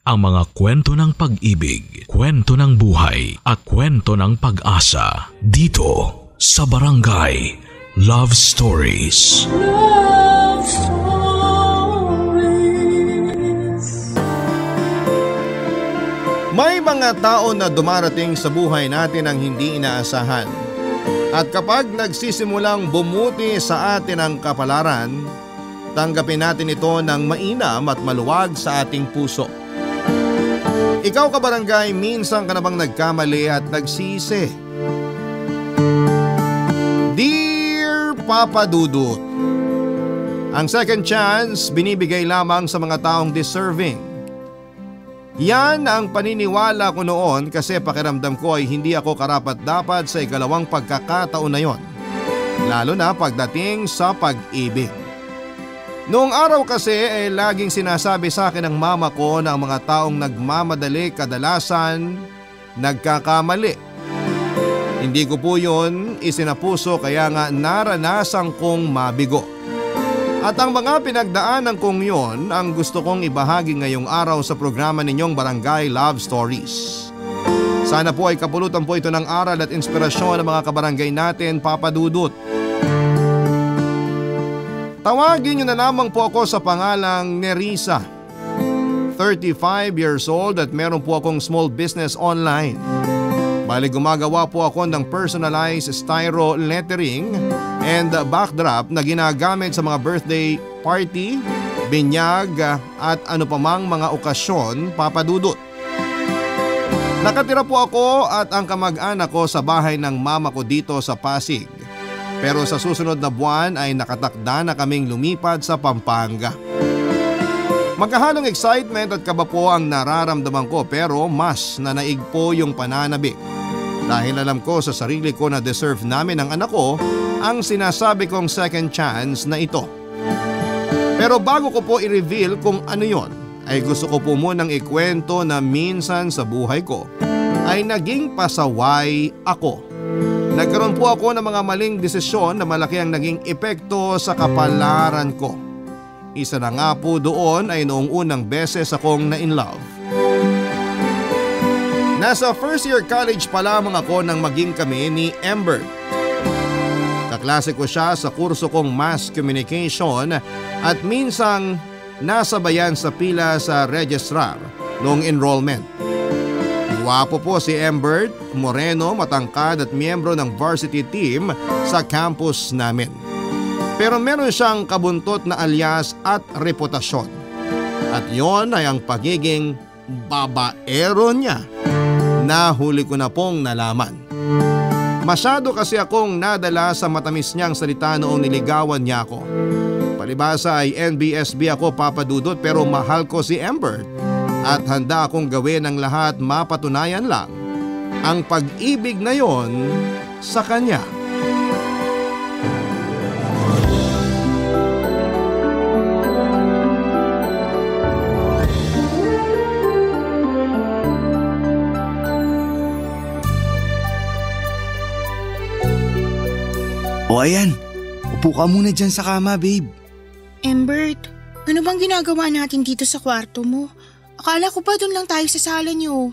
ang mga kwento ng pag-ibig, kwento ng buhay at kwento ng pag-asa dito sa Barangay Love Stories. Love Stories. May mga tao na dumarating sa buhay natin ang hindi inaasahan. At kapag nagsisimulang bumuti sa atin ang kapalaran, tanggapin natin ito ng mainam at maluwag sa ating puso. Ikaw kabarangay, minsan ka na bang nagkamali at nagsisi? Dear Papa Dudut, ang second chance binibigay lamang sa mga taong deserving. Yan ang paniniwala ko noon kasi pakiramdam ko ay hindi ako karapat-dapat sa ikalawang pagkakataon na yon, lalo na pagdating sa pag-ibig. Noong araw kasi laging sinasabi sa akin ng mama ko na ang mga taong nagmamadali kadalasan nagkakamali. Hindi ko po yun isinapuso kaya nga naranasan kong mabigo. At ang mga pinagdaanan kong yon ang gusto kong ibahagi ngayong araw sa programa ninyong Barangay Love Stories. Sana po ay kapulutan po ito ng aral at inspirasyon ng mga kabarangay natin, Papa Dudut. Tawagin niyo na lamang po ako sa pangalang Nerissa. 35 years old at meron po akong small business online. Bali gumagawa po ako ng personalized styro lettering and backdrop na ginagamit sa mga birthday party, binyag at ano pamang mga okasyon, Papa Dudut. Nakatira po ako at ang kamag-anak ko sa bahay ng mama ko dito sa Pasig. Pero sa susunod na buwan ay nakatakda na kaming lumipat sa Pampanga. Magkahalong excitement at kaba po ang nararamdaman ko pero mas nanaig po yung pananabik. Dahil alam ko sa sarili ko na deserve namin ng anak ko ang sinasabi kong second chance na ito. Pero bago ko po i-reveal kung ano yon, ay gusto ko po munang ikwento na minsan sa buhay ko ay naging pasaway ako. Nagkaroon po ako ng mga maling desisyon na malaki ang naging epekto sa kapalaran ko. Isa na nga po doon ay noong unang beses akong na-in-love. Nasa first year college pa lamang ako nang maging kami ni Amber. Kaklase ko siya sa kurso kong Mass Communication at minsang nasabayan sa pila sa registrar noong enrollment. Guwapo po si Amber, moreno, matangkad at miyembro ng varsity team sa campus namin. Pero meron siyang kabuntot na alias at reputasyon. At yon ay ang pagiging babaero niya. Nahuli ko na pong nalaman. Masyado kasi akong nadala sa matamis niyang salita noong niligawan niya ako. Palibasa ay NBSB ako, Papa Dudut, pero mahal ko si Amber. At handa akong gawin ang lahat mapatunayan lang ang pag-ibig na yon sa kanya. O ayan, upo ka muna dyan sa kama, babe. Embert, ano bang ginagawa natin dito sa kwarto mo? Akala ko pa doon lang tayo sa sala niyo.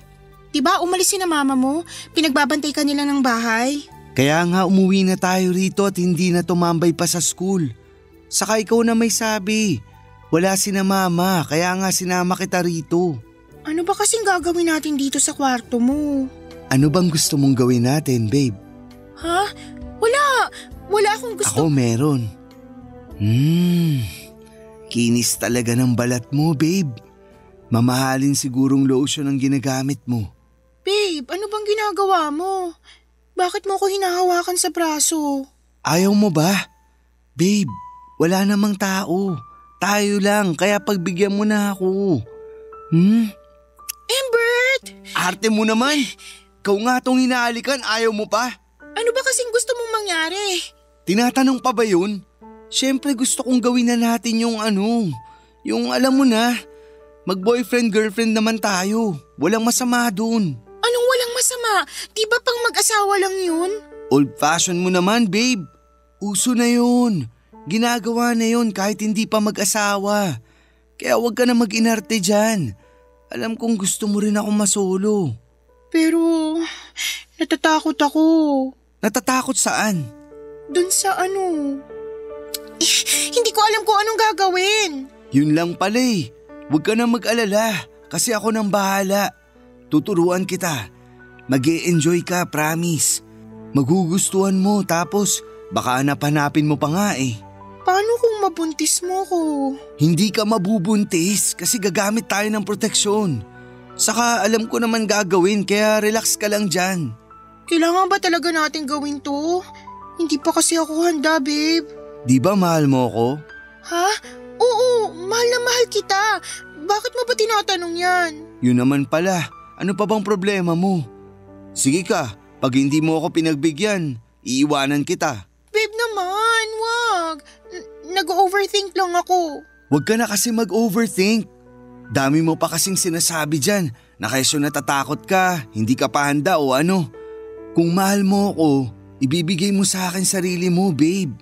Diba umalis si na mama mo? Pinagbabantay ka nila ng bahay. Kaya nga umuwi na tayo rito at hindi na tumambay pa sa school. Saka ikaw na may sabi. Wala si na mama, kaya nga sinama kita rito. Ano ba kasing gagawin natin dito sa kwarto mo? Ano bang gusto mong gawin natin, babe? Ha? Wala akong gusto. Ako meron. Kinis talaga ng balat mo, babe. Mamahalin sigurong lotion ang ginagamit mo. Babe, ano bang ginagawa mo? Bakit mo ko hinahawakan sa braso? Ayaw mo ba? Babe, wala namang tao. Tayo lang, kaya pagbigyan mo na ako. Embert! Arte mo naman. Ikaw nga tong hinahalikan, ayaw mo pa? Ano ba kasing gusto mong mangyari? Tinatanong pa ba yun? Siyempre gusto kong gawin na natin yung yung alam mo na. Mag-boyfriend-girlfriend naman tayo. Walang masama dun. Anong walang masama? Di ba pang mag-asawa lang yun? Old-fashioned mo naman, babe. Uso na yun. Ginagawa na yun kahit hindi pa mag-asawa. Kaya wag ka na mag-inarte dyan. Alam kong gusto mo rin ako masolo. Pero natatakot ako. Natatakot saan? Dun sa ano. Hindi ko alam kung anong gagawin. Yun lang pala eh. Huwag ka na mag-alala kasi ako nang bahala. Tuturuan kita. Mag-e-enjoy ka, promise. Magugustuhan mo tapos baka hanap-hanapin mo pa nga eh. Paano kung mabuntis mo ko? Hindi ka mabubuntis kasi gagamit tayo ng proteksyon. Saka alam ko naman gagawin kaya relax ka lang dyan. Kailangan ba talaga natin gawin to? Hindi pa kasi ako handa, babe. Di ba mahal mo ko? Ha? Oo, mahal na mahal kita. Bakit mo ba tinatanong yan? Yun naman pala. Ano pa bang problema mo? Sige ka, pag hindi mo ako pinagbigyan, iiwanan kita. Babe naman, wag. Nag-overthink lang ako. Huwag ka na kasi mag-overthink. Dami mo pa kasing sinasabi dyan na kaysa natatakot ka, hindi ka pa handa o ano. Kung mahal mo ako, ibibigay mo sa akin sarili mo, babe.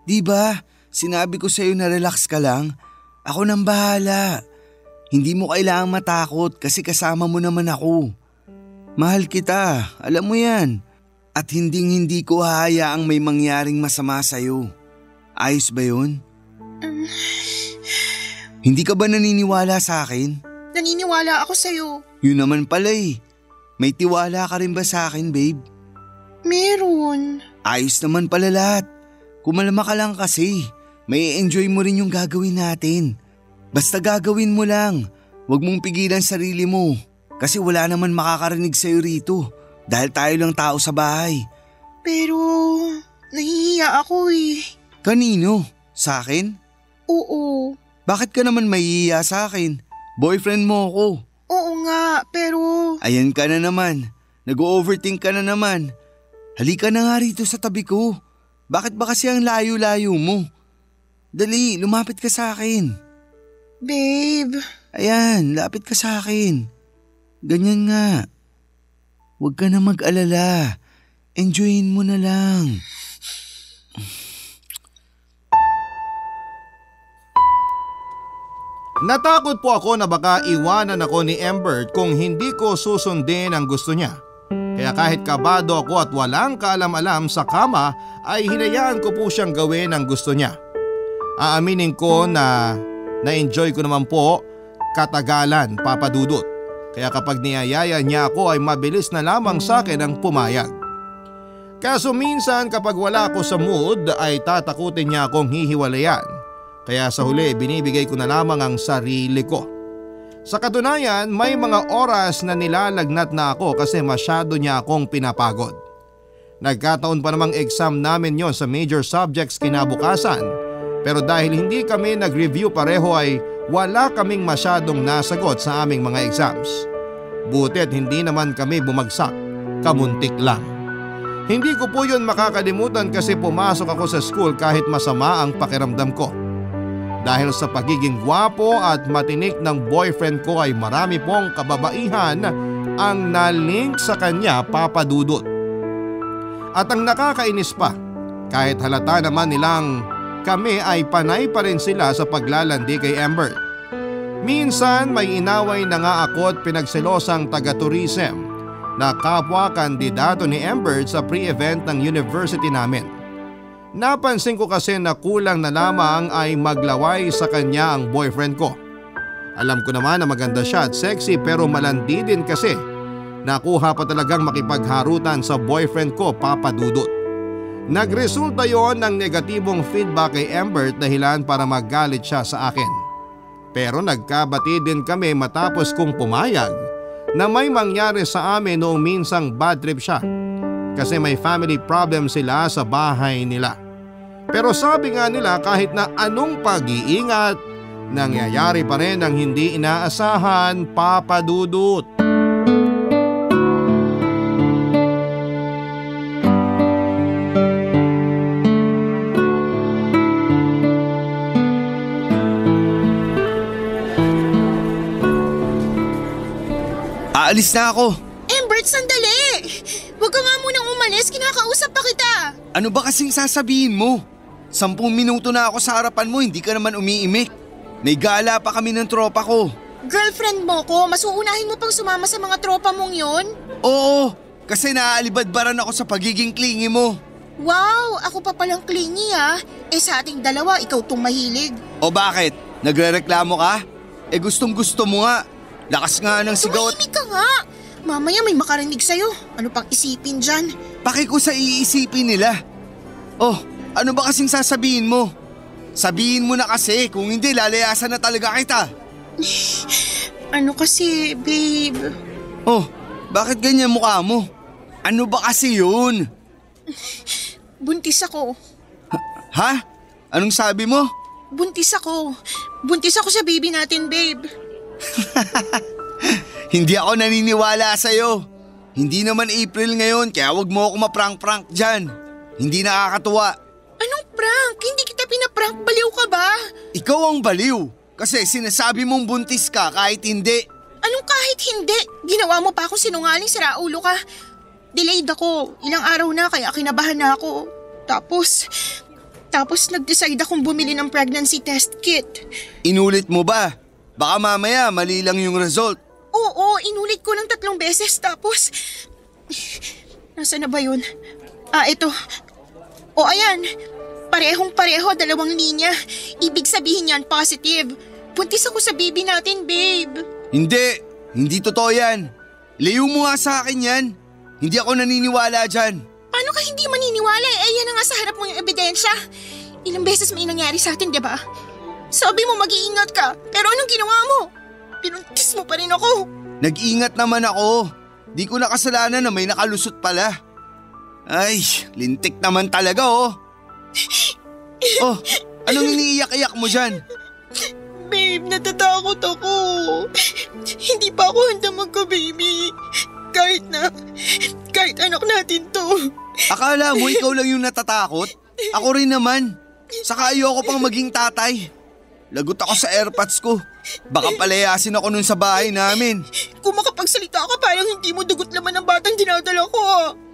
Diba? Sinabi ko sa'yo na relax ka lang. Ako nang bahala. Hindi mo kailangang matakot kasi kasama mo naman ako. Mahal kita, alam mo yan. At hindi ko hahayaang may mangyaring masama sa'yo. Ayos ba yun? Hindi ka ba naniniwala sa akin? Naniniwala ako sa'yo. Yun naman pala eh. May tiwala ka rin ba sa akin, babe? Meron. Ayos naman pala lahat. Kumalma ka lang kasi. May enjoy mo rin yung gagawin natin. Basta gagawin mo lang. Huwag mong pigilan sarili mo. Kasi wala naman makakarinig sa'yo rito. Dahil tayo lang tao sa bahay. Pero nahihiya ako eh. Kanino? Sa akin? Oo. Bakit ka naman mahihiya sa akin? Boyfriend mo ako. Oo nga, pero… Ayan ka na naman. Nag-overthink ka na naman. Halika na nga rito sa tabi ko. Bakit ba kasi ang layo-layo mo? Dali, lumapit ka sa akin. Babe. Ayan, lapit ka sa akin. Ganyan nga. Huwag ka na mag-alala. Enjoyin mo na lang. Natakot po ako na baka iwanan ako ni Embert kung hindi ko susundin ang gusto niya. Kaya kahit kabado ako at walang kaalam-alam sa kama ay hinayaan ko po siyang gawin ang gusto niya. Aaminin ko na na-enjoy ko naman po katagalan, Papa Dudut. Kaya kapag niyayaya niya ako ay mabilis na lamang sa akin ang pumayag. Kaso minsan kapag wala ako sa mood ay tatakutin niya akong hihiwalayan. Kaya sa huli binibigay ko na lamang ang sarili ko. Sa katunayan may mga oras na nilalagnat na ako kasi masyado niya akong pinapagod. Nagkataon pa namang exam namin yon sa major subjects kinabukasan. Pero dahil hindi kami nag-review pareho ay wala kaming masyadong nasagot sa aming mga exams. Butit hindi naman kami bumagsak, kamuntik lang. Hindi ko po yun makakalimutan kasi pumasok ako sa school kahit masama ang pakiramdam ko. Dahil sa pagiging gwapo at matinik ng boyfriend ko ay marami pong kababaihan ang nalink sa kanya, Papa Dudut. At ang nakakainis pa, kahit halata naman nilang kami ay panay pa rin sila sa paglalandi kay Amber. Minsan may inaway na nga ako at pinagselosang taga-tourism na kapwa kandidato ni Amber sa pre-event ng university namin. Napansin ko kasi na kulang na lamang ay maglaway sa kanya ang boyfriend ko. Alam ko naman na maganda siya at sexy pero malandi din kasi. Nakuha pa talagang makipagharutan sa boyfriend ko, Papa Dudut. Nagresulta yon ng negatibong feedback kay Amber dahilan para magalit siya sa akin. Pero nagkabati din kami matapos kong pumayag na may mangyari sa amin noong minsang bad trip siya. Kasi may family problem sila sa bahay nila. Pero sabi nga nila kahit na anong pag-iingat, nangyayari pa rin ang hindi inaasahan, Papa Dudut. Aalis na ako. Embert, sandali! Huwag ka nga munang umalis, kinakausap pa kita. Ano ba kasing sasabihin mo? 10 minuto na ako sa harapan mo, hindi ka naman umiimik. May gala pa kami ng tropa ko. Girlfriend mo ko, mas uunahin mo pang sumama sa mga tropa mong yon? Oo, kasi naaalibadbaran ako sa pagiging clingy mo. Wow, ako pa palang clingy ah. Sa ating dalawa, ikaw tong mahilig. O bakit? Nagrereklamo ka? Gustong gusto mo nga. Lakas nga ng sigaw at... Tumahimik ka nga. Mamaya may makarinig sa'yo. Ano pang isipin dyan? Paki ko sa iisipin nila. Oh, ano ba kasing sasabihin mo? Sabihin mo na kasi, kung hindi lalayasan na talaga kita. Ano kasi, babe? Oh, bakit ganyan mukha mo? Ano ba kasi yun? Buntis ako. Ha? Anong sabi mo? Buntis ako. Buntis ako sa baby natin, babe. Hindi ako naniniwala sa'yo. Hindi naman April ngayon, kaya wag mo ako maprank-prank dyan. Hindi nakakatuwa. Anong prank? Hindi kita pinaprank. Baliw ka ba? Ikaw ang baliw. Kasi sinasabi mong buntis ka kahit hindi. Anong kahit hindi? Ginawa mo pa akong sinungaling, siraulo ka. Delayed ako. Ilang araw na kaya kinabahan na ako. Tapos nag-decide akong bumili ng pregnancy test kit. Inulit mo ba? Baka mamaya mali lang yung result. Oo, inulit ko ng 3 beses tapos... Nasaan na ba yun? Ito. O ayan, parehong-pareho, 2 linya. Ibig sabihin yan, positive. Buntis ako sa baby natin, babe. Hindi totoo yan. Ilayo mo nga sa akin yan. Hindi ako naniniwala dyan. Paano ka hindi maniniwala? Yan na nga sa harap mo yung ebidensya. Ilang beses may nangyari sa atin, diba? Sabi mo mag-iingat ka, pero anong ginawa mo? Pinuntis mo pa rin ako. Nag-ingat naman ako. Di ko nakasalanan na may nakalusot pala. Ay, lintik naman talaga oh. Oh, anong iniiyak-iyak mo dyan? Babe, natatakot ako. Hindi pa ako handa magka-baby. Kahit anak natin to. Akala mo ikaw lang yung natatakot? Ako rin naman. Saka ayoko pang maging tatay. Lagot ako sa airpods ko. Baka palayasin ako nun sa bahay namin. Kung makapagsalita ka, parang hindi mo dugot laman ng batang dinadala ko.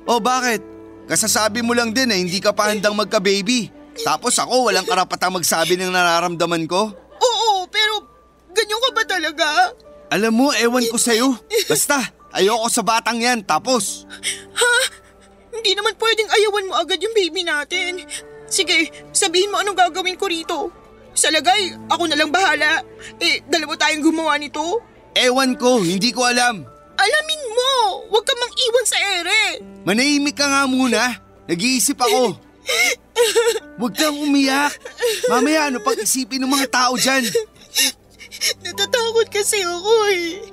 Oh, bakit? Kasasabi mo lang din hindi ka pa handang magka-baby. Tapos ako walang karapatang magsabi ng nararamdaman ko? Oo, pero ganyan ka ba talaga? Alam mo, ewan ko sa'yo. Basta, ayoko sa batang yan, tapos. Ha? Hindi naman pwedeng ayawan mo agad yung baby natin. Sige, sabihin mo anong gagawin ko rito. Sa lagay, ako na lang bahala. 2 tayong gumawa nito. Ewan ko, hindi ko alam. Alamin mo, huwag ka mang iwan sa ere. Manahimik ka nga muna. Nag-iisip ako. Huwag kang umiyak. Mamaya ano pang isipin ng mga tao dyan? Natatakot kasi ako eh.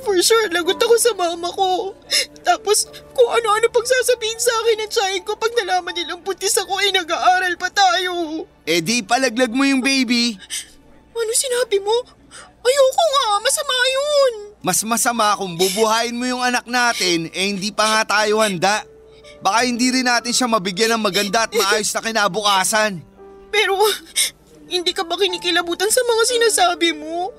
For sure, lagot ako sa mama ko. Tapos kung ano-ano pang sasabihin sa akin at tiyahin ko pag nalaman nilang buntis ako nag-aaral pa tayo. Di palaglag mo yung baby. Ano sinabi mo? Ayoko nga, masama yun. Mas masama kung bubuhayin mo yung anak natin hindi pa nga tayo handa. Baka hindi rin natin siya mabigyan ng maganda at maayos na kinabukasan. Pero hindi ka ba kinikilabutan sa mga sinasabi mo?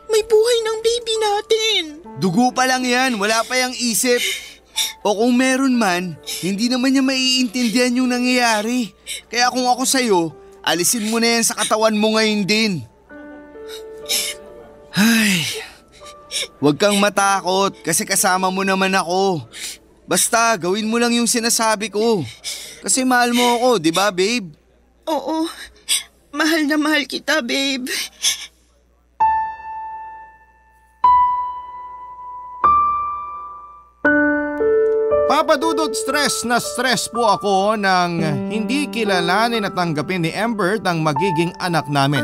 May buhay ng baby natin. Dugo pa lang yan, wala pa yung isip. O kung meron man, hindi naman niya maiintindihan yung nangyayari. Kaya kung ako sa'yo, alisin mo na yan sa katawan mo ngayon din. Ay, huwag kang matakot kasi kasama mo naman ako. Basta gawin mo lang yung sinasabi ko. Kasi mahal mo ako, di ba babe? Oo, mahal na mahal kita, babe. Papa Dudut, stress na stress po ako nang hindi kilalanin at tanggapin ni Amber ang magiging anak namin.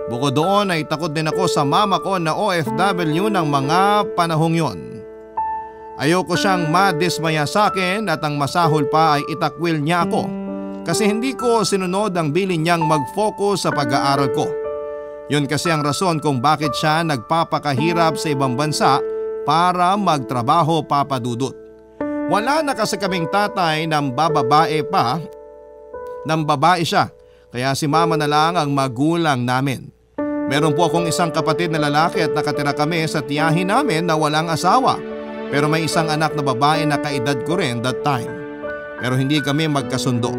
Bukod doon ay takot din ako sa mama ko na OFW ng mga panahong yon. Ayoko siyang madismaya sa akin at ang masahol pa ay itakwil niya ako kasi hindi ko sinunod ang bilin niyang mag-focus sa pag-aaral ko. Yun kasi ang rason kung bakit siya nagpapakahirap sa ibang bansa para magtrabaho, Papa Dudut. Wala na kasi kaming tatay ng babae siya, kaya si mama na lang ang magulang namin. Meron po akong isang kapatid na lalaki at nakatira kami sa tiyahin namin na walang asawa. Pero may isang anak na babae na kaedad ko rin that time. Pero hindi kami magkasundo.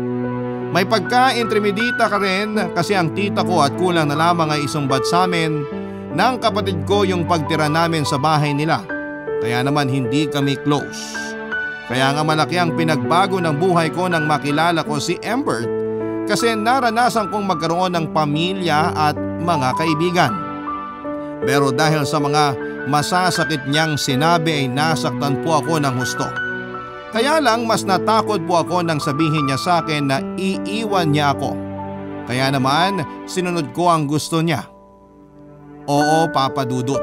May pagka-intermedita ka rin kasi ang tita ko at kulang na lamang ay isumbat sa amin ng kapatid ko yung pagtira namin sa bahay nila, kaya naman hindi kami close. Kaya nga malaki ang pinagbago ng buhay ko nang makilala ko si Embert kasi naranasan kong magkaroon ng pamilya at mga kaibigan. Pero dahil sa mga masasakit niyang sinabi ay nasaktan po ako ng husto. Kaya lang mas natakot po ako nang sabihin niya sa akin na iiwan niya ako. Kaya naman sinunod ko ang gusto niya. Oo, Papa Dudut.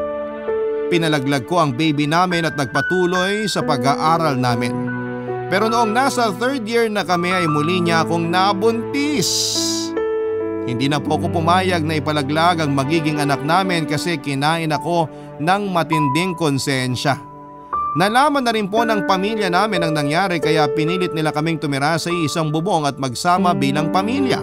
Pinalaglag ko ang baby namin at nagpatuloy sa pag-aaral namin. Pero noong nasa 3rd year na kami ay muli niya akong nabuntis. Hindi na po ako pumayag na ipalaglag ang magiging anak namin kasi kinain ako ng matinding konsensya. Nalaman na rin po ng pamilya namin ang nangyari kaya pinilit nila kaming tumira sa isang bubong at magsama bilang pamilya.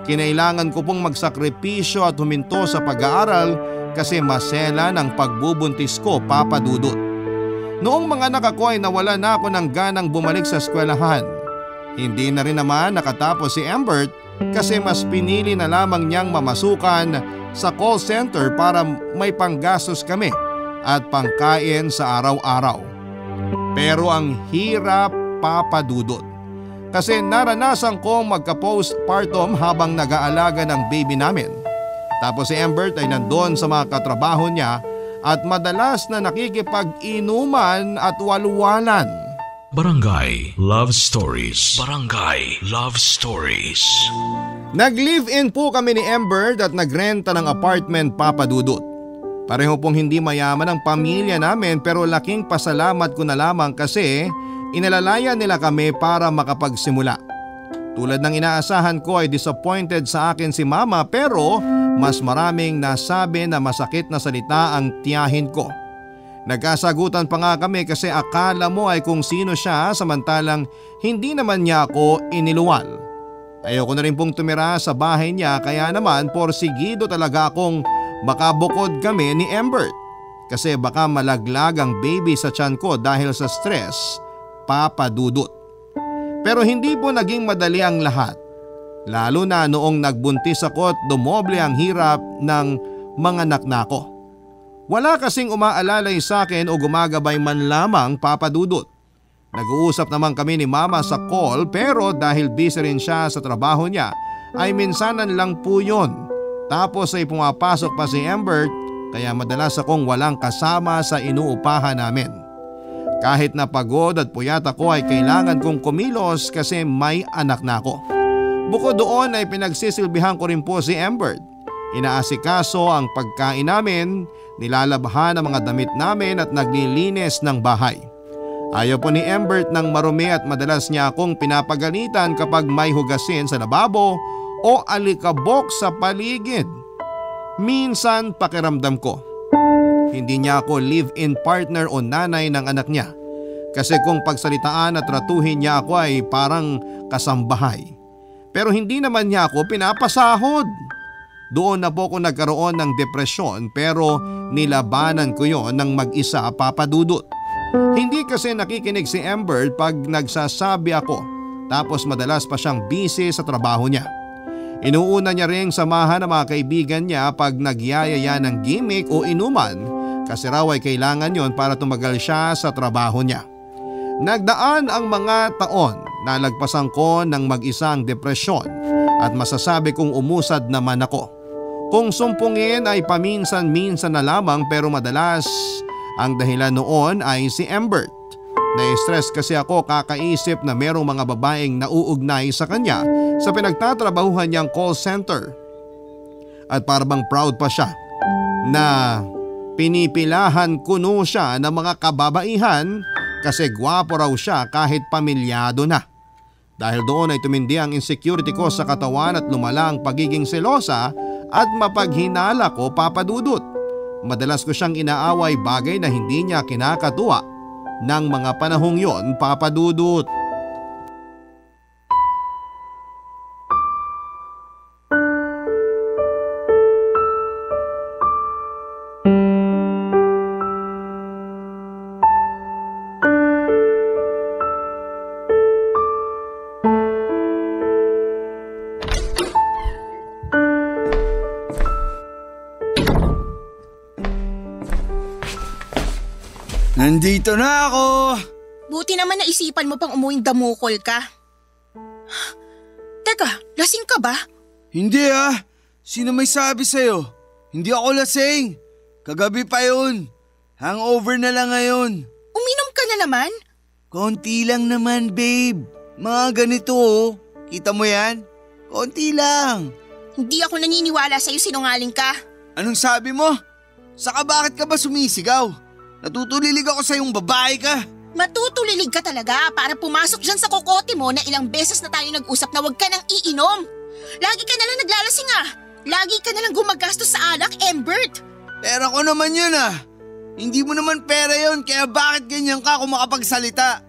Kinailangan ko pong magsakripisyo at huminto sa pag-aaral kasi masela ng pagbubuntis ko, Papa Dudut. Noong mga anak ako ay nawala na ako ng ganang bumalik sa eskwelahan. Hindi na rin naman nakatapos si Embert kasi mas pinili na lamang niyang mamasukan sa call center para may panggastos kami at pangkain sa araw-araw. Pero ang hirap, Papa Dudut. Kasi naranasan kong magka-postpartum habang nag-aalaga ng baby namin. Tapos si Embert ay nandoon sa mga katrabaho niya at madalas na nakikipag-inuman at walwalan. Barangay Love Stories. Barangay Love Stories. Nag-live-in po kami ni Embert at nagrenta ng apartment, Papa Dudut. Pareho pong hindi mayaman ang pamilya namin pero laking pasalamat ko na lamang kasi inalalayan nila kami para makapagsimula. Tulad ng inaasahan ko ay disappointed sa akin si Mama pero mas maraming nasabi na masakit na salita ang tiyahin ko. Nagkasagutan pa nga kami kasi akala mo ay kung sino siya samantalang hindi naman niya ako iniluwal. Ayoko na rin pong tumira sa bahay niya kaya naman porsigido talaga akong makabukod kami ni Embert. Kasi baka malaglag ang baby sa tiyan ko dahil sa stress, Papa Dudut. Pero hindi po naging madali ang lahat. Lalo na noong nagbuntis ako at dumoble ang hirap ng mga anak nako. Wala kasing umaalalay sa akin o gumagabay man lamang, Papa Dudut. Nag-uusap naman kami ni Mama sa call pero dahil busy rin siya sa trabaho niya ay minsanan lang po yun. Tapos ay pumapasok pa si Embert kaya madalas akong walang kasama sa inuupahan namin. Kahit na pagod at puyat ako ay kailangan kong kumilos kasi may anak na ako. Bukod doon ay pinagsisilbihan ko rin po si Embert. Inaasikaso ang pagkain namin, nilalabhan ang mga damit namin at naglilinis ng bahay. Ayaw po ni Embert ng marumi at madalas niya akong pinapagalitan kapag may hugasin sa lababo o alikabok sa paligid. Minsan pakiramdam ko, hindi niya ako live-in partner o nanay ng anak niya. Kasi kung pagsalitaan at tratuhin niya ako ay parang kasambahay. Pero hindi naman niya ako pinapasahod. Doon na po ako nagkaroon ng depresyon pero nilabanan ko yon ng mag-isa, Papa Dudut. Hindi kasi nakikinig si Embert pag nagsasabi ako tapos madalas pa siyang busy sa trabaho niya. Inuuna niya ring samahan ng mga kaibigan niya pag nagyayaya ng gimmick o inuman kasi raw ay kailangan yon para tumagal siya sa trabaho niya. Nagdaan ang mga taon, nalagpasan ko ng mag-isang depresyon at masasabi kong umusad naman ako. Kung sumpungin ay paminsan-minsan na lamang pero madalas ang dahilan noon ay si Embert. Na-stress kasi ako kakaisip na merong mga babaeng nauugnay sa kanya sa pinagtatrabahuhan niyang call center. At parang proud pa siya na pinipilahan kuno siya ng mga kababaihan kasi gwapo raw siya kahit pamilyado na. Dahil doon ay tumindi ang insecurity ko sa katawan at lumala ang pagiging selosa at mapaghinala ko, Papa Dudut. Madalas ko siyang inaaway bagay na hindi niya kinakatuwa ng mga panahong yon, Papa Dudut. Nandito na ako! Buti naman naisipan mo pang umuwing damukol ka. Teka, lasing ka ba? Hindi ah. Sino may sabi sa'yo? Hindi ako lasing. Kagabi pa yun. Hangover na lang ngayon. Uminom ka na naman? Konti lang naman, babe. Mga ganito oh. Kita mo yan? Konti lang. Hindi ako naniniwala sa'yo, sinungaling ka. Anong sabi mo? Saka bakit ka ba sumisigaw? Natutulilig ako sa'yong babae ka. Matutulilig ka talaga para pumasok dyan sa kokote mo na ilang beses na tayo nag-usap na huwag ka nang iinom. Lagi ka nalang naglalasing ah. Lagi ka nalang gumagastos sa alak, Embert. Pera ko naman yun ah. Hindi mo naman pera yun kaya bakit ganyan ka kung makapagsalita?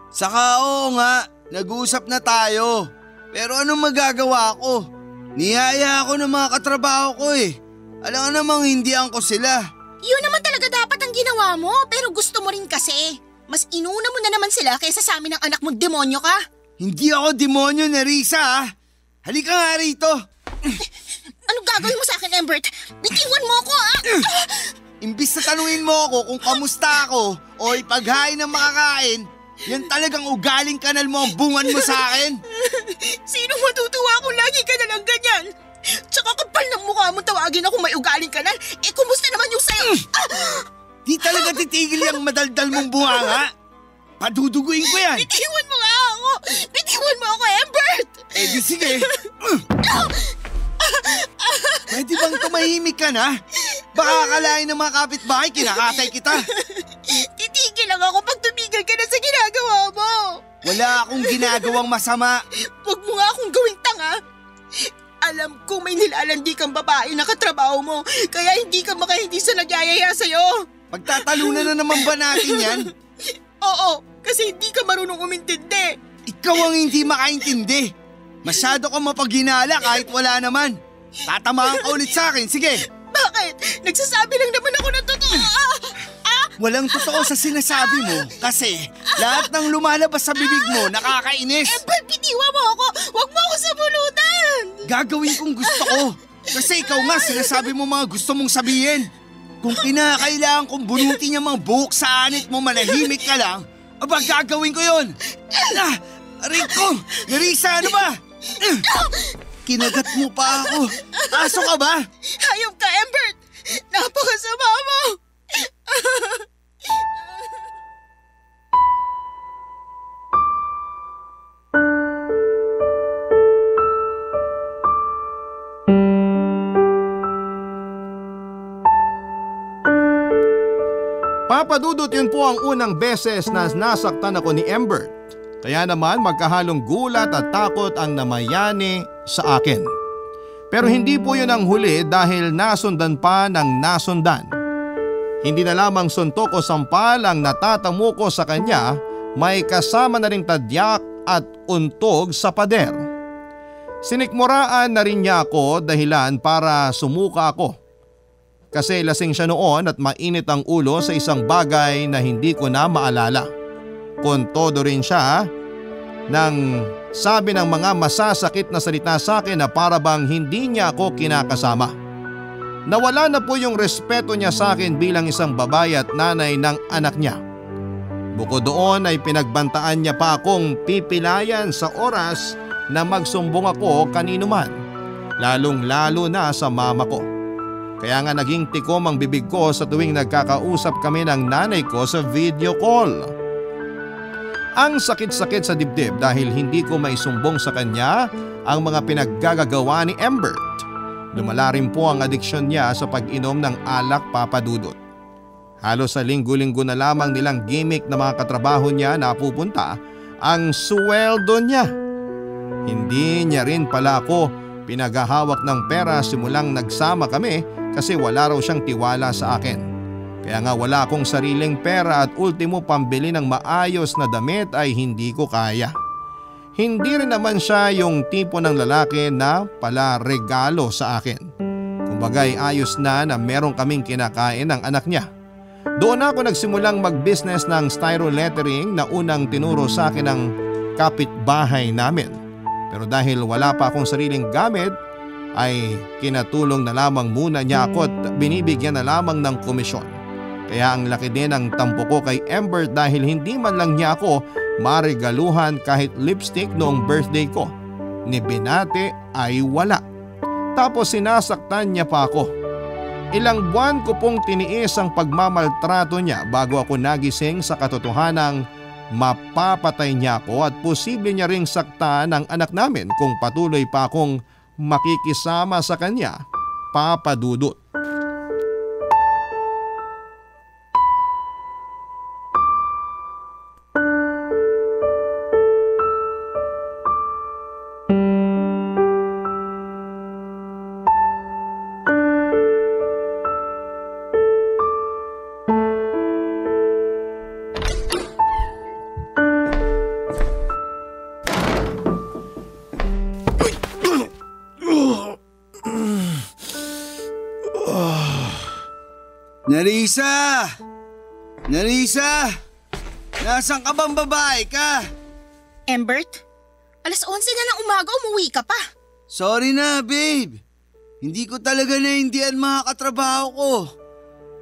Saka oo nga, nag-uusap na tayo. Pero anong magagawa ko? Niyaya ako ng mga katrabaho ko eh. Alam nga namang hindihan ko sila. Yun naman talaga dapat ang ginawa mo pero gusto mo rin kasi. Mas inuna mo na naman sila kaysa sa amin ng anak mong demonyo ka. Hindi ako demonyo, Nerissa ah. Halika nga rito. Anong gagawin mo sa akin, Embert? Bitiwan mo ako ah! Imbis na tanungin mo ako kung kamusta ako o ipaghain ng makakain, yan talagang ugaling kanal mo ang bungan mo sa akin. Sino matutuwa kung lagi ka na lang ganyan? Tsaka kapal ng mukha mo tawagin ako may ugaling kanal. Eh kumusta naman yung sayo? Di talaga titigil yung madaldal mong bunganga. Paduduguin ko yan. Bitiwan mo nga ako! Bitiwan mo ako, Embert! Eh di sige. Pwede bang tumahimik ka na? Baka akalain ng mga kapitbahay kinakatay kita. Titigil lang ako pag tumigil ka na sa ginagawa mo. Wala akong ginagawang masama. Huwag mo nga akong gawing tanga. Alam ko may nilalandi kang babae na katrabaho mo, kaya hindi ka makahindi sa nagyayaya sa'yo. Pagtatalunan na naman ba natin yan? Oo, kasi hindi ka marunong umintindi. Ikaw ang hindi makaintindi. Masyado kang mapaghinala kahit wala naman. Tatamaan ka ulit sa akin, sige. Bakit? Nagsasabi lang naman ako ng totoo. Walang totoo sa sinasabi mo kasi lahat ng lumalabas sa bibig mo nakakainis. Ba't bitiwa mo ako? Huwag mo ako sabulutan. Gagawin kong gusto ko kasi ikaw nga sinasabi mo mga gusto mong sabihin. Kung kinakailangan kong bunutin yung mga buhok sa anit mo manahimik ka lang, aba gagawin ko yun. Rico! Nerissa, ano ba? Kinagat mo pa ako. Aso ka ba? Hayop ka, Embert! Napakasama mo! Papadudot, yun po ang unang beses na nasaktan ako ni Embert. Kaya naman magkahalong gulat at takot ang namayani sa akin. Pero hindi po yun ang huli dahil nasundan pa ng nasundan. Hindi na lamang suntok o sampal ang natatamo ko sa kanya, may kasama na ring tadyak at untog sa pader. Sinikmuraan na rin niya ako dahilan para sumuka ako. Kasi lasing siya noon at mainit ang ulo sa isang bagay na hindi ko na maalala. Kontodo rin siya nang sabi ng mga masasakit na salita sa akin na para bang hindi niya ako kinakasama. Nawala na po yung respeto niya sa akin bilang isang babae at nanay ng anak niya. Bukod doon ay pinagbantaan niya pa akong pipilayan sa oras na magsumbong ako kanino man, lalong lalo na sa mama ko. Kaya nga naging tikom ang bibig ko sa tuwing nagkakausap kami ng nanay ko sa video call. Ang sakit-sakit sa dibdib dahil hindi ko maisumbong sa kanya ang mga pinaggagawa ni Embert. Lumala rin po ang adiksyon niya sa pag-inom ng alak, papadudot. Halos sa linggo-linggo na lamang nilang gimmick na mga katrabaho niya na pupunta ang sweldo niya. Hindi niya rin pala ako pinagahawak ng pera simulang nagsama kami kasi wala raw siyang tiwala sa akin. Kaya nga wala akong sariling pera at ultimo pambili ng maayos na damit ay hindi ko kaya. Hindi rin naman siya yung tipo ng lalaki na pala regalo sa akin. Kumbagay ayos na meron kaming kinakain ng anak niya. Doon ako nagsimulang mag-business ng styro lettering na unang tinuro sa akin ng kapitbahay namin. Pero dahil wala pa akong sariling gamit ay kinatulong na lamang muna niya ako at binibigyan na lamang ng komisyon. Kaya ang laki din ang tampo ko kay Ember dahil hindi man lang niya ako maregaluhan kahit lipstick noong birthday ko. Ni binate ay wala. Tapos sinasaktan niya pa ako. Ilang buwan ko pong tiniis ang pagmamaltrato niya bago ako nagising sa katotohanang mapapatay niya ako at posible niya ring saktan ang anak namin kung patuloy pa akong makikisama sa kanya, Papa Dudut. Narisa! Narisa! Nasaan ka bang babae ka? Embert, 11:00 na ng umaga, umuwi ka pa. Sorry na, babe. Hindi ko talaga naindihan mga katrabaho ko.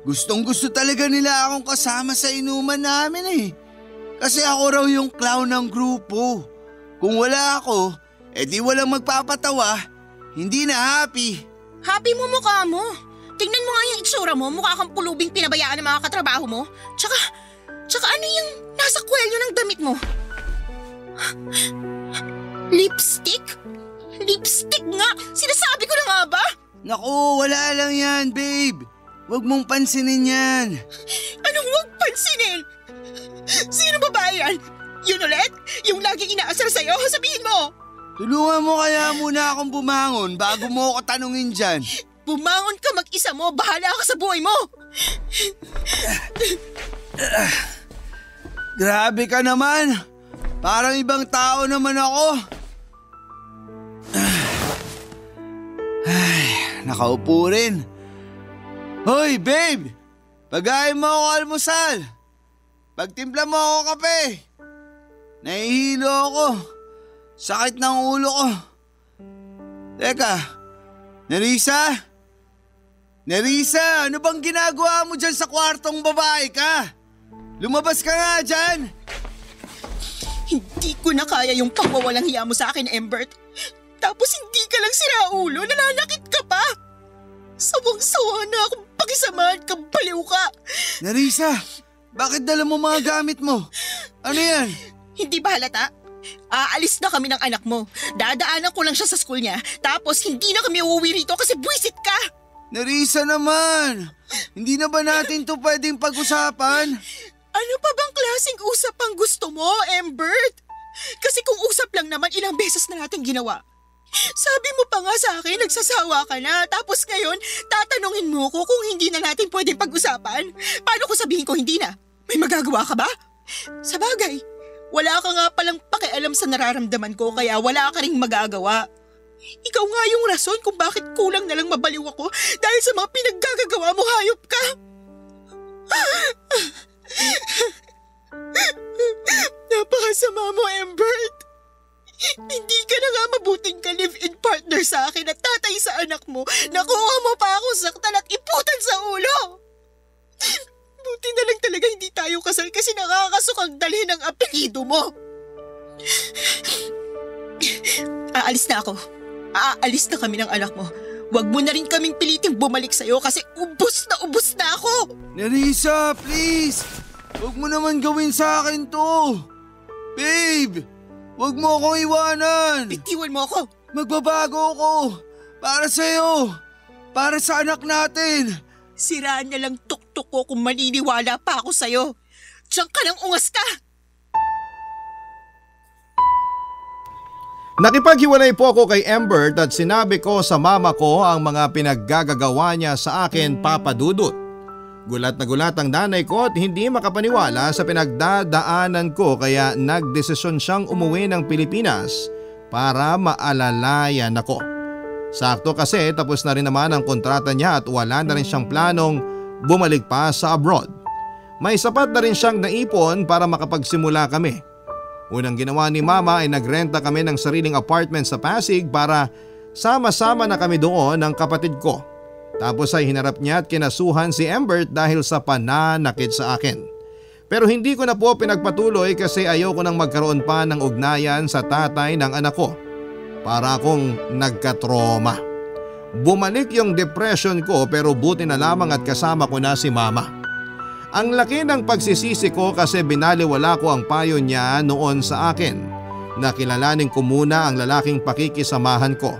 Gustong gusto talaga nila akong kasama sa inuman namin eh. Kasi ako raw yung clown ng grupo. Kung wala ako, edi walang magpapatawa. Hindi na happy. Happy mo mukha mo. Tingnan mo nga yung itsura mo, mukha kang pulubing pinabayaan ng mga katrabaho mo. Tsaka ano yung nasa kwelyo ng damit mo? Lipstick? Lipstick nga! Sinasabi ko na nga ba? Naku, wala lang yan, babe. Huwag mong pansinin yan. Anong huwag pansinin? Sino babae yan? Yun ulit? Yung laging inaasar sa'yo? Sabihin mo! Tulungan mo kaya muna akong bumangon bago mo ako tanungin dyan. Bumangon ka mag-isa mo, bahala ka sa buhay mo! Grabe ka naman. Parang ibang tao naman ako. Ay, nakaupo rin. Hoy, babe! Pagayin mo ako almusal. Pagtimpla mo ako kape. Nahihilo ako. Sakit ng ulo ko. Teka, Nerissa? Nerissa, ano bang ginagawa mo dyan sa kwartong babae ka? Lumabas ka nga dyan! Hindi ko na kaya yung pagwawalang hiya mo sa akin, Embert. Tapos hindi ka lang siraulo, nananakit ka pa. Sawang-sawa na akong pakisamahan kang baliw ka. Nerissa, bakit dala mo mga gamit mo? Ano yan? Hindi ba halata? Aalis na kami ng anak mo. Dadaanan ko lang siya sa school niya. Tapos hindi na kami uuwi rito kasi buwisit ka. Nerissa naman, hindi na ba natin to pwedeng pag-usapan? Ano pa bang klaseng usap ang gusto mo, Embert? Kasi kung usap lang naman, ilang beses na natin ginawa. Sabi mo pa nga sa akin, nagsasawa ka na. Tapos ngayon, tatanungin mo ko kung hindi na natin pwedeng pag-usapan. Paano ko sabihin ko hindi na? May magagawa ka ba? Sa bagay, wala ka nga palang pakialam sa nararamdaman ko kaya wala ka ring magagawa. Ikaw nga yung rason kung bakit kulang na lang mabaliw ako dahil sa mga pinaggagawa mo, hayop ka. Napakasama mo, Embert. Hindi ka na nga mabuting ka-live-in partner sa akin at tatay sa anak mo. Nakuha mo pa ako saktan at iputan sa ulo. Buti na lang talaga hindi tayo kasal kasi nakakasukang dalhin ang apelyido mo. Aalis na ako. Aalis na kami ng anak mo. Huwag mo na rin kaming piliting bumalik sa'yo kasi ubos na ako. Nerissa, please! Huwag mo naman gawin sa akin to! Babe! Huwag mo akong iwanan! Bitiwan mo ako. Magbabago ako! Para sa'yo! Para sa anak natin! Siraan na lang tuktok ko kung maniniwala pa ako sa'yo. Diyan ka nang ungas ka! Nakipaghiwalay po ako kay Embert at sinabi ko sa mama ko ang mga pinaggagawa niya sa akin, Papa Dudut. Gulat na gulat ang nanay ko at hindi makapaniwala sa pinagdadaanan ko kaya nagdesisyon siyang umuwi ng Pilipinas para maalalayan ako. Sakto kasi tapos na rin naman ang kontrata niya at wala na rin siyang planong bumalik pa sa abroad. May sapat na rin siyang naipon para makapagsimula kami. Unang ginawa ni mama ay nagrenta kami ng sariling apartment sa Pasig para sama-sama na kami doon ng kapatid ko. Tapos ay hinarap niya at kinasuhan si Embert dahil sa pananakit sa akin. Pero hindi ko na po pinagpatuloy kasi ayoko nang magkaroon pa ng ugnayan sa tatay ng anak ko. Para akong nagkatroma. Bumalik yung depression ko pero buti na lamang at kasama ko na si mama. Ang laki ng pagsisisi ko kasi binaliwala ko ang payo niya noon sa akin na kilalanin ko muna ang lalaking pakikisamahan ko.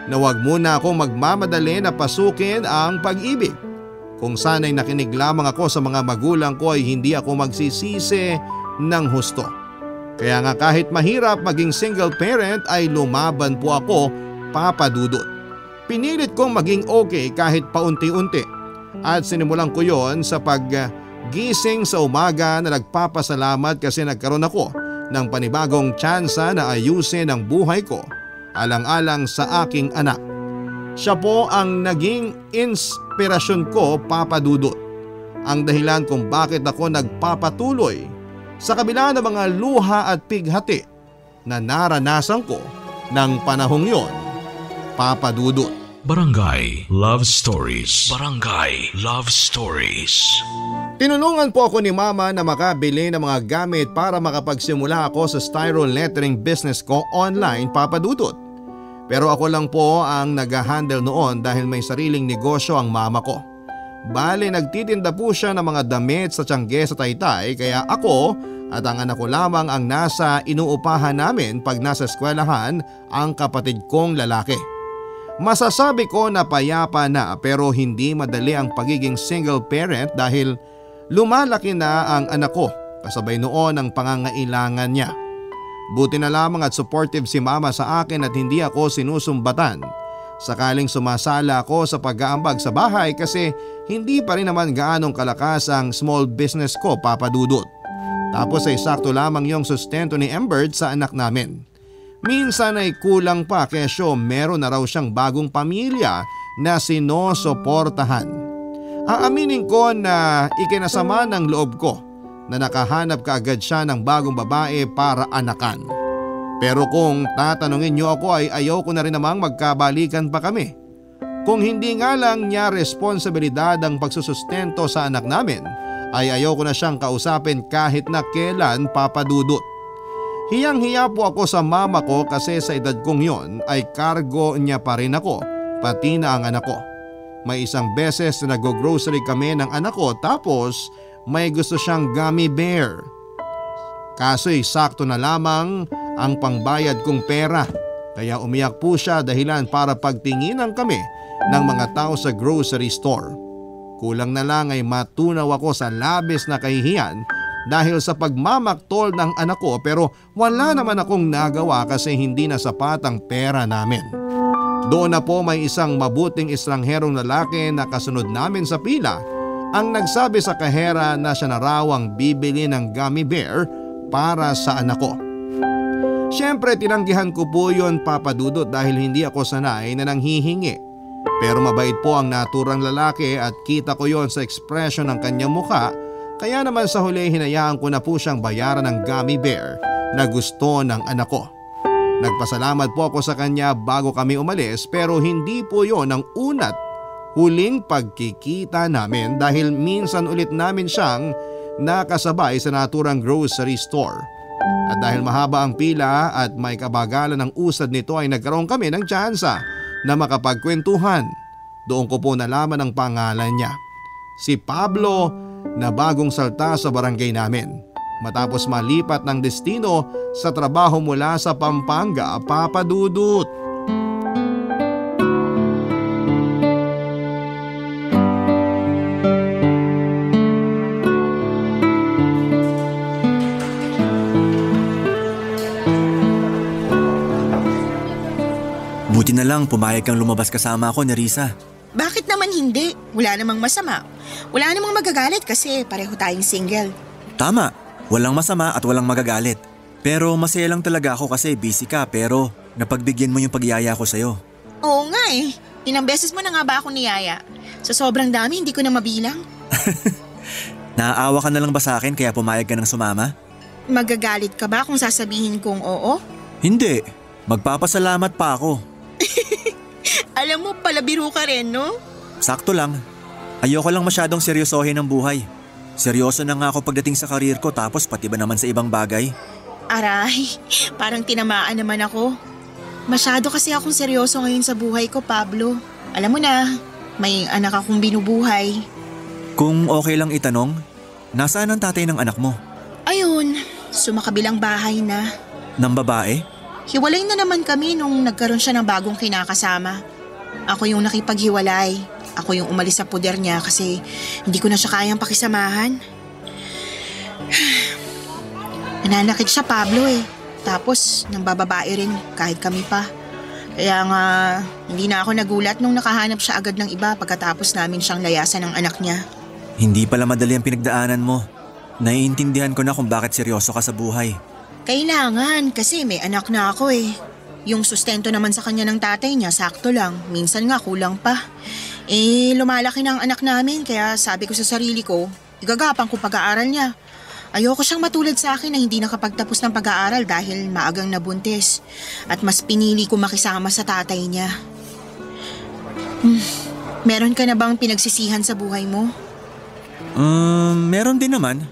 Na wag muna akong magmamadali na pasukin ang pag-ibig. Kung sana'y nakinig lamang ako sa mga magulang ko ay hindi ako magsisisi ng husto. Kaya nga kahit mahirap maging single parent ay lumaban po ako, Papa Dudut. Pinilit kong maging okay kahit paunti-unti at sinimulan ko yon sa paggising sa umaga na nagpapasalamat kasi nagkaroon ako ng panibagong tsansa na ayusin ang buhay ko alang-alang sa aking anak. Siya po ang naging inspirasyon ko, Papa Dudut. Ang dahilan kung bakit ako nagpapatuloy sa kabila ng mga luha at pighati na naranasan ko ng panahong yon, Papa Dudut. Barangay Love Stories. Barangay Love Stories. Tinulungan po ako ni Mama na makabili ng mga gamit para makapagsimula ako sa styro lettering business ko online, Papa Dudut. Pero ako lang po ang nag-handle noon dahil may sariling negosyo ang mama ko. Bale nagtitinda po siya ng mga damit sa Tiangge sa Taytay kaya ako at ang anak ko lamang ang nasa inuupahan namin pag nasa eskwelahan ang kapatid kong lalaki. Masasabi ko na payapa na pero hindi madali ang pagiging single parent dahil lumalaki na ang anak ko kasabay noon ang pangangailangan niya. Buti na lamang at supportive si mama sa akin at hindi ako sinusumbatan. Sakaling sumasala ako sa pag-aambag sa bahay kasi hindi pa rin naman gaanong kalakas ang small business ko, Papa Dudut. Tapos ay sakto lamang yung sustento ni Embert sa anak namin. Minsan ay kulang pa kesyo meron na raw siyang bagong pamilya na sinusuportahan. Aaminin ko na ikinasama ng loob ko na nakahanap kaagad siya ng bagong babae para anakan. Pero kung tatanungin niyo ako ay ayaw ko na rin namang magkabalikan pa kami. Kung hindi nga lang niya responsibilidad ang pagsusustento sa anak namin, ay ayaw ko na siyang kausapin kahit na kailan, Papa Dudut. Hiyang-hiya po ako sa mama ko kasi sa edad kong yon ay kargo niya pa rin ako, pati na ang anak ko. May isang beses na nag-grocery kami ng anak ko tapos may gusto siyang gummy bear. Kaso'y sakto na lamang ang pangbayad kong pera. Kaya umiyak po siya dahilan para pagtinginan kami ng mga tao sa grocery store. Kulang na lang ay matunaw ako sa labis na kahihiyan dahil sa pagmamaktol ng anak ko pero wala naman akong nagawa kasi hindi na sapat ang pera namin. Doon na po may isang mabuting estrangherong lalaki na kasunod namin sa pila ang nagsabi sa kahera na siya na raw ang bibili ng gummy bear para sa anak ko. Siyempre tinanggihan ko po yon, Papa Dudut, dahil hindi ako sanay na nanghihingi. Pero mabait po ang naturang lalaki at kita ko yon sa ekspresyon ng kanyang mukha, kaya naman sa huli hinayaan ko na po siyang bayaran ng gummy bear na gusto ng anak ko. Nagpasalamat po ako sa kanya bago kami umalis pero hindi po yon ang una't huling pagkikita namin dahil minsan ulit namin siyang nakasabay sa naturang grocery store. At dahil mahaba ang pila at may kabagalan ng usad nito ay nagkaroon kami ng tsansa na makapagkwentuhan. Doon ko po nalaman ang pangalan niya. Si Pablo na bagong salta sa barangay namin. Matapos malipat ng destino sa trabaho mula sa Pampanga, Papa Dudut. Buti na lang pumayag kang lumabas kasama ako ni Risa. Bakit naman hindi? Wala namang masama. Wala namang magagalit kasi pareho tayong single. Tama, walang masama at walang magagalit. Pero masaya lang talaga ako kasi busy ka pero napagbigyan mo yung pagyaya ko sa'yo. Oo nga eh. Ilang beses mo na nga ba ako niyaya? Sa sobrang dami hindi ko na mabilang. Naaawa ka na lang ba sa akin kaya pumayag ka ng sumama? Magagalit ka ba kung sasabihin kong oo? Hindi, magpapasalamat pa ako. Alam mo, palabiro ka rin, no? Sakto lang. Ayoko lang masyadong seryosohin ang buhay. Seryoso na nga ako pagdating sa karir ko tapos pati ba naman sa ibang bagay? Aray, parang tinamaan naman ako. Masyado kasi akong seryoso ngayon sa buhay ko, Pablo. Alam mo na, may anak akong binubuhay. Kung okay lang itanong, nasaan ang tatay ng anak mo? Ayun, sumakabilang bahay na. Ng babae? Hiwalay na naman kami nung nagkaroon siya ng bagong kinakasama. Ako yung nakipaghiwalay. Ako yung umalis sa puder niya kasi hindi ko na siya kayang pakisamahan. Nananakit siya, Pablo eh. Tapos nang bababae rin kahit kami pa. Kaya nga hindi na ako nagulat nung nakahanap siya agad ng iba pagkatapos namin siyang layasan ng anak niya. Hindi pala madali ang pinagdaanan mo. Naiintindihan ko na kung bakit seryoso ka sa buhay. Kailangan kasi may anak na ako eh. Yung sustento naman sa kanya ng tatay niya sakto lang. Minsan nga kulang pa. Lumalaki na ang anak namin kaya sabi ko sa sarili ko, igagapang ko pag-aaral niya. Ayoko siyang matulad sa akin na hindi nakapagtapos ng pag-aaral dahil maagang nabuntis. At mas pinili ko makisama sa tatay niya. Meron ka na bang pinagsisihan sa buhay mo? Meron din naman.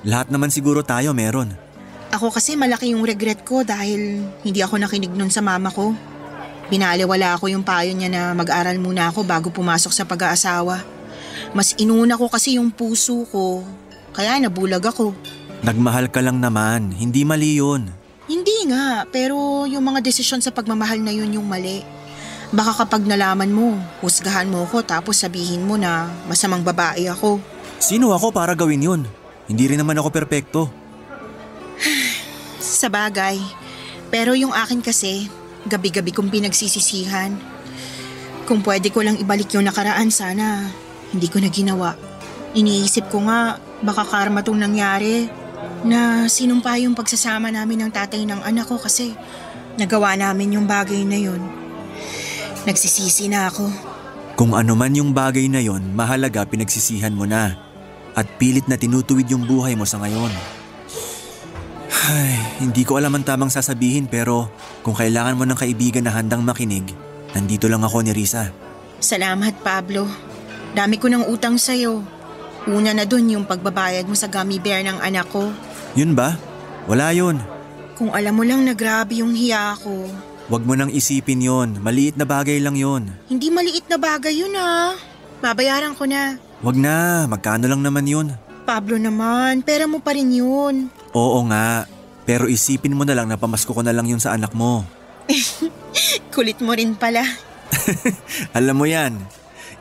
Lahat naman siguro tayo meron. Ako kasi malaki yung regret ko dahil hindi ako nakinig nun sa mama ko. Binaliwala ko yung payo niya na mag-aral muna ako bago pumasok sa pag-aasawa. Mas inuna ko kasi yung puso ko, kaya nabulag ako. Nagmahal ka lang naman, hindi mali yun. Hindi nga, pero yung mga desisyon sa pagmamahal na yun yung mali. Baka kapag nalaman mo, husgahan mo ko tapos sabihin mo na masamang babae ako. Sino ako para gawin yun? Hindi rin naman ako perpekto. Sa bagay, pero yung akin kasi, gabi-gabi kong pinagsisisihan. Kung pwede ko lang ibalik yung nakaraan, sana hindi ko na ginawa. Iniisip ko nga, baka karma tong nangyari na sinumpa yung pagsasama namin ng tatay ng anak ko kasi nagawa namin yung bagay na yun. Nagsisisi na ako. Kung ano man yung bagay na yon, mahalaga pinagsisihan mo na. At pilit na tinutuwid yung buhay mo sa ngayon. Ay, hindi ko alam ang tamang sasabihin pero kung kailangan mo ng kaibigan na handang makinig, nandito lang ako ni Risa. Salamat, Pablo. Dami ko ng utang sa'yo. Una na dun yung pagbabayad mo sa gummy bear ng anak ko. Yun ba? Wala yun. Kung alam mo lang na grabe yung hiya ko. Huwag mo nang isipin yon. Maliit na bagay lang yon. Hindi maliit na bagay yun ah. Babayaran ko na. Huwag na, magkano lang naman yun. Pablo naman, pera mo pa rin yun. Oo nga, pero isipin mo na lang na pamasko ko na lang yun sa anak mo. Kulit mo rin pala. Alam mo yan,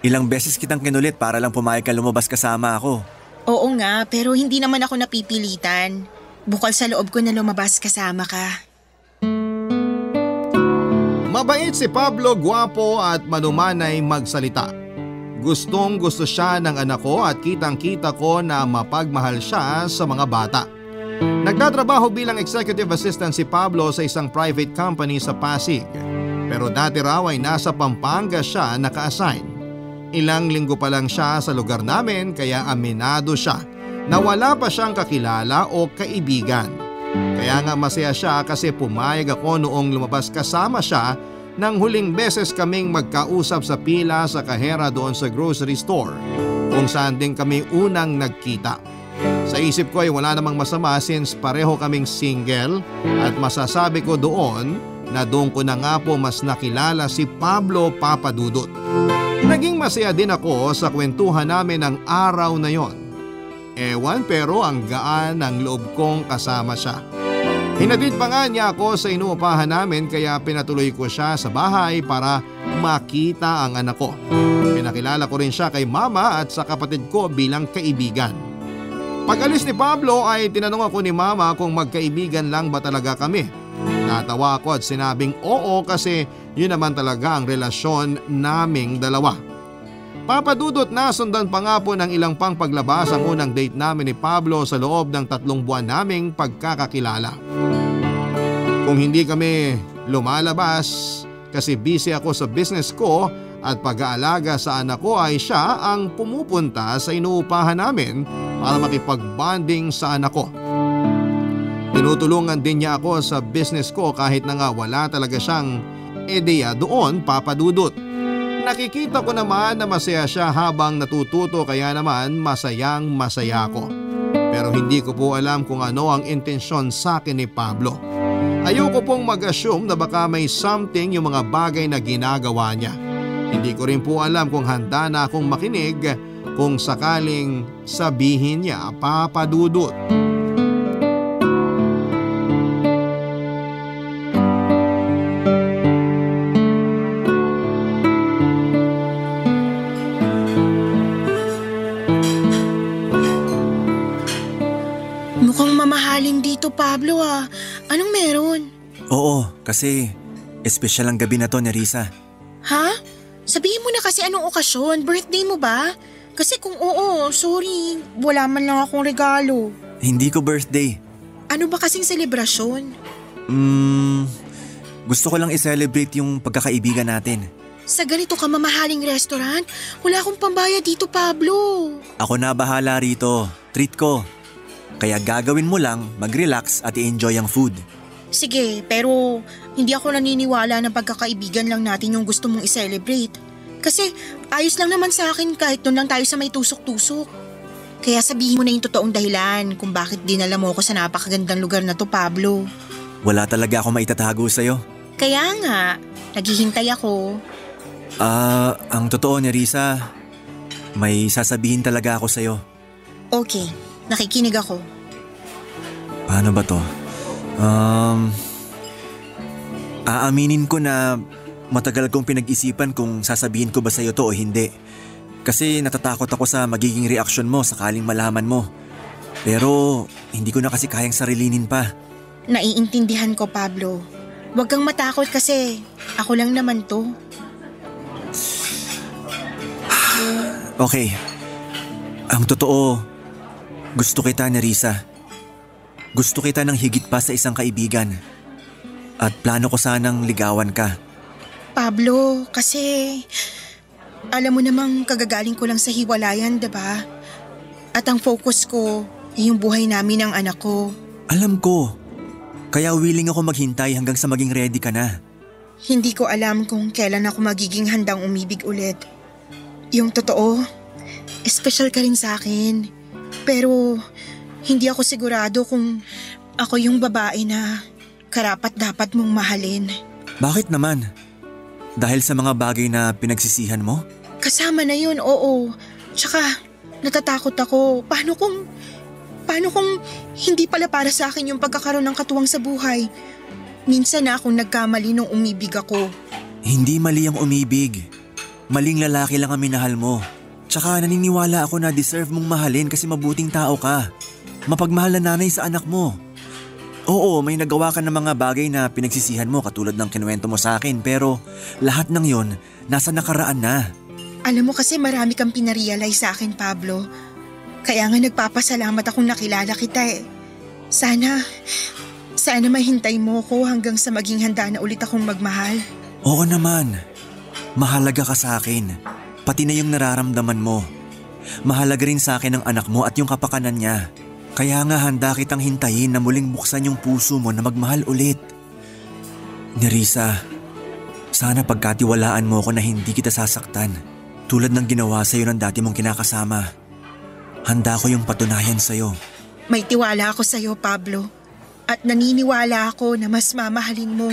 ilang beses kitang kinulit para lang pumayag ka lumabas kasama ako. Oo nga, pero hindi naman ako napipilitan. Bukal sa loob ko na lumabas kasama ka. Mabait si Pablo, gwapo at manumanay magsalita. Gustong gusto siya ng anak ko at kitang-kita ko na mapagmahal siya sa mga bata. Nagtatrabaho bilang executive assistant si Pablo sa isang private company sa Pasig. Pero dati raw ay nasa Pampanga siya naka-assign. Ilang linggo pa lang siya sa lugar namin kaya aminado siya na wala pa siyang kakilala o kaibigan. Kaya nga masaya siya kasi pumayag ako noong lumabas kasama siya nang huling beses kaming magkausap sa pila sa kahera doon sa grocery store kung saan din kami unang nagkita. Sa isip ko ay wala namang masama since pareho kaming single at masasabi ko doon na doon ko na nga po mas nakilala si Pablo Papadudut. Naging masaya din ako sa kwentuhan namin ng araw na yon. Ewan pero ang gaan ng loob kong kasama siya. Hinatid pa nga niya ako sa inuupahan namin kaya pinatuloy ko siya sa bahay para makita ang anak ko. Pinakilala ko rin siya kay mama at sa kapatid ko bilang kaibigan. Pag-alis ni Pablo ay tinanong ako ni mama kung magkaibigan lang ba talaga kami. Natawa ako at sinabing oo kasi yun naman talaga ang relasyon naming dalawa. Papadudot na sundan pa nga po ng ilang pang paglabas ang unang date namin ni Pablo sa loob ng 3 buwan naming pagkakakilala. Kung hindi kami lumalabas kasi busy ako sa business ko at pag-aalaga sa anak ko ay siya ang pumupunta sa inuupahan namin para makipag-bonding sa anak ko. Tinutulungan din niya ako sa business ko kahit na nga wala talaga siyang ideya doon, Papadudot. Nakikita ko naman na masaya siya habang natututo kaya naman masayang masaya ko. Pero hindi ko po alam kung ano ang intensyon sa akin ni Pablo. Ayoko pong mag-assume na baka may something yung mga bagay na ginagawa niya. Hindi ko rin po alam kung handa na akong makinig kung sakaling sabihin niya, Papa Dudut. Mukhang mamahalin dito, Pablo ah. Anong meron? Oo, kasi espesyal ang gabi na to, Nerissa. Ha? Sabihin mo na kasi anong okasyon, birthday mo ba? Kasi kung oo, sorry, wala man lang akong regalo. Hindi ko birthday. Ano ba kasing selebrasyon? Gusto ko lang i-celebrate yung pagkakaibigan natin. Sa ganito ka mamahaling restaurant, wala akong pambayad dito, Pablo. Ako na bahala rito, treat ko. Kaya gagawin mo lang, mag-relax at i-enjoy ang food. Sige, pero hindi ako naniniwala na pagkakaibigan lang natin yung gusto mong i-celebrate. Kasi ayos lang naman sa akin kahit doon lang tayo sa may tusok-tusok. Kaya sabihin mo na yung totoong dahilan kung bakit dinala mo ako sa napakagandang lugar na to, Pablo. Wala talaga ako maitatago sa'yo. Kaya nga, naghihintay ako. Ang totoo, Nerissa, may sasabihin talaga ako sa'yo. Okay, nakikinig ako. Paano ba to? Aaminin ko na matagal kong pinag-isipan kung sasabihin ko ba sa'yo to o hindi. Kasi natatakot ako sa magiging reaksyon mo sakaling malaman mo. Pero hindi ko na kasi kayang sarilinin pa. Naiintindihan ko, Pablo. Huwag kang matakot kasi ako lang naman to. Okay. Ang totoo, gusto kita, Nerissa. Gusto kita ng higit pa sa isang kaibigan. At plano ko sanang ligawan ka. Pablo, kasi alam mo namang kagagaling ko lang sa hiwalayan, diba? At ang focus ko ay yung buhay namin ng anak ko. Alam ko. Kaya willing ako maghintay hanggang sa maging ready ka na. Hindi ko alam kung kailan ako magiging handang umibig ulit. Yung totoo, espesyal ka rin sa akin. Pero hindi ako sigurado kung ako yung babae na karapat-dapat mong mahalin. Bakit naman? Dahil sa mga bagay na pinagsisihan mo? Kasama na yun, oo. Tsaka natatakot ako. Paano kung hindi pala para sa akin yung pagkakaroon ng katuwang sa buhay? Minsan na akong nagkamali nung umibig ako. Hindi mali ang umibig. Maling lalaki lang ang minahal mo. Tsaka naniniwala ako na deserve mong mahalin kasi mabuting tao ka. Mapagmahal na nanay sa anak mo. Oo, may nagawa ka ng mga bagay na pinagsisihan mo katulad ng kinuwento mo sa akin, pero lahat ng yon nasa nakaraan na. Alam mo kasi marami kang pinarealize sa akin, Pablo. Kaya nga nagpapasalamat akong nakilala kita eh. Sana mahintay mo ko hanggang sa maging handa na ulit akong magmahal. Oo naman. Mahalaga ka sa akin. Pati na yung nararamdaman mo. Mahalaga rin sa akin ang anak mo at yung kapakanan niya. Kaya nga handa kitang hintayin na muling buksan yung puso mo na magmahal ulit. Nerissa, sana pagkatiwalaan mo ko na hindi kita sasaktan. Tulad ng ginawa sa'yo ng dati mong kinakasama. Handa ko yung patunayan sa'yo. May tiwala ako sa'yo, Pablo. At naniniwala ako na mas mamahalin mo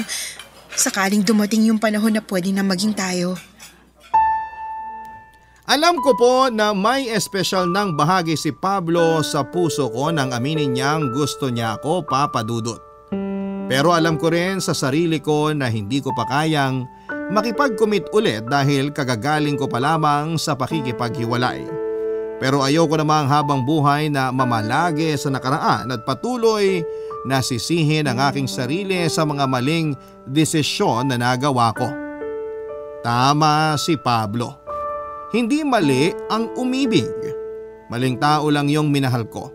sakaling dumating yung panahon na pwede na maging tayo. Alam ko po na may espesyal ng bahagi si Pablo sa puso ko nang aminin niyang gusto niya ako, Papa Dudut. Pero alam ko rin sa sarili ko na hindi ko pa kayang makipag-commit ulit dahil kagagaling ko pa lamang sa pakikipaghiwalay. Pero ayoko namang habang buhay na mamalagi sa nakaraan at patuloy na sisihin ang aking sarili sa mga maling desisyon na nagawa ko. Tama si Pablo. Hindi mali ang umibig. Maling tao lang yung minahal ko.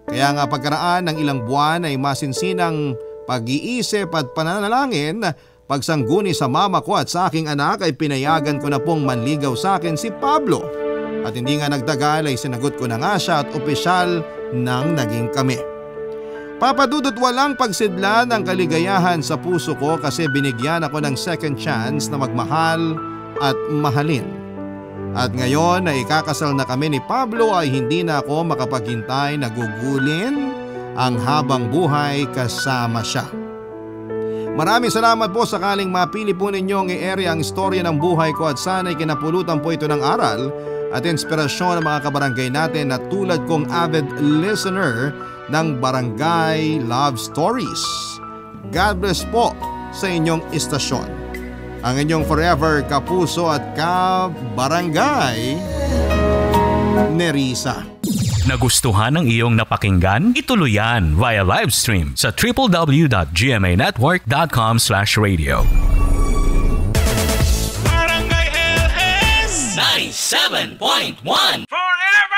Kaya nga pagkaraan ng ilang buwan ay masinsinang pag-iisip at pananalangin, pagsangguni sa mama ko at sa aking anak ay pinayagan ko na pong manligaw sa akin si Pablo. At hindi nga nagtagal ay sinagot ko na nga siya at opisyal nang naging kami. Papa Dudut, walang pagsidlan ng kaligayahan sa puso ko kasi binigyan ako ng second chance na magmahal at mahalin. At ngayon na ikakasal na kami ni Pablo ay hindi na ako makapaghintay na gugulin ang habang buhay kasama siya. Maraming salamat po sakaling mapili po ninyong i-area ang istorya ng buhay ko at sana'y kinapulutan po ito ng aral at inspirasyon ng mga kabarangay natin na tulad kong avid listener ng Barangay Love Stories. God bless po sa inyong istasyon. Ang inyong forever kapuso at kabarangay, Nerissa. Nagustuhan ng iyong napakinggan? Ituloy yan via live stream sa www.gmanetwork.com/radio. Barangay LS 97.1 Forever!